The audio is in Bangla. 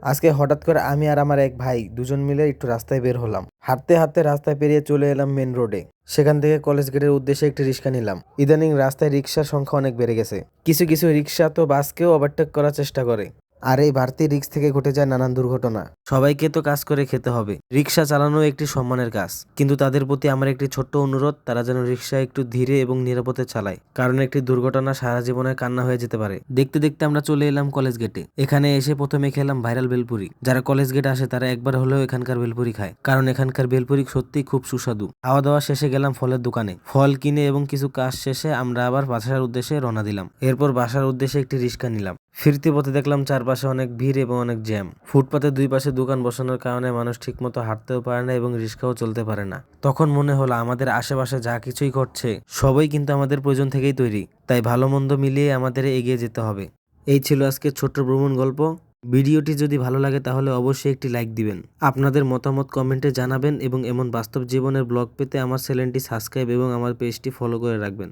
আজকে হঠাৎ করে আমি আর আমার এক ভাই দুজন মিলে একটু রাস্তায় বের হলাম। হাঁটতে হাঁটতে রাস্তায় পেরিয়ে চলে এলাম মেন রোডে। সেখান থেকে কলেজ গেটের উদ্দেশ্যে একটি রিক্সা নিলাম। ইদানিং রাস্তায় রিক্সার সংখ্যা অনেক বেড়ে গেছে। কিছু কিছু রিক্সা তো বাসকেও ওভারটেক করার চেষ্টা করে। আর এই বাড়তি রিস্ক থেকে ঘটে যায় নানান দুর্ঘটনা। সবাইকে তো কাজ করে খেতে হবে, রিক্সা চালানো একটি সম্মানের কাজ, কিন্তু তাদের প্রতি আমার একটি ছোট্ট অনুরোধ, তারা যেন রিক্সা একটু ধীরে এবং নিরাপদে চালায়, কারণ একটি দুর্ঘটনা সারা জীবনের কান্না হয়ে যেতে পারে। দেখতে দেখতে আমরা চলে এলাম কলেজ গেটে। এখানে এসে প্রথমে খেলাম ভাইরাল বেলপুরি। যারা কলেজ গেটে আসে তারা একবার হলেও এখানকার বেলপুরি খায়, কারণ এখানকার বেলপুরি সত্যি খুব সুস্বাদু। খাওয়া দাওয়া শেষে গেলাম ফলের দোকানে, ফল কিনে এবং কিছু কাজ শেষে আমরা আবার বাসার উদ্দেশ্যে রওনা দিলাম। এরপর বাসার উদ্দেশ্যে একটি রিক্সা নিলাম। ফিরতি পথে দেখলাম চারপাশে অনেক ভিড় এবং অনেক জ্যাম। ফুটপাতের দুই পাশে দোকান বসানোর কারণে মানুষ ঠিকমতো হাঁটতেও পারে না এবং রিক্সাও চলতে পারে না। তখন মনে হলো আমাদের আশেপাশে যা কিছুই ঘটছে সবই কিন্তু আমাদের প্রয়োজন থেকেই তৈরি, তাই ভালো মন্দ মিলিয়ে আমাদের এগিয়ে যেতে হবে। এই ছিল আজকে ছোট্ট ভ্রমণ গল্প। ভিডিওটি যদি ভালো লাগে তাহলে অবশ্যই একটি লাইক দিবেন। আপনাদের মতামত কমেন্টে জানাবেন এবং এমন বাস্তব জীবনের ব্লগ পেতে আমার চ্যানেলটি সাবস্ক্রাইব এবং আমার পেজটি ফলো করে রাখবেন।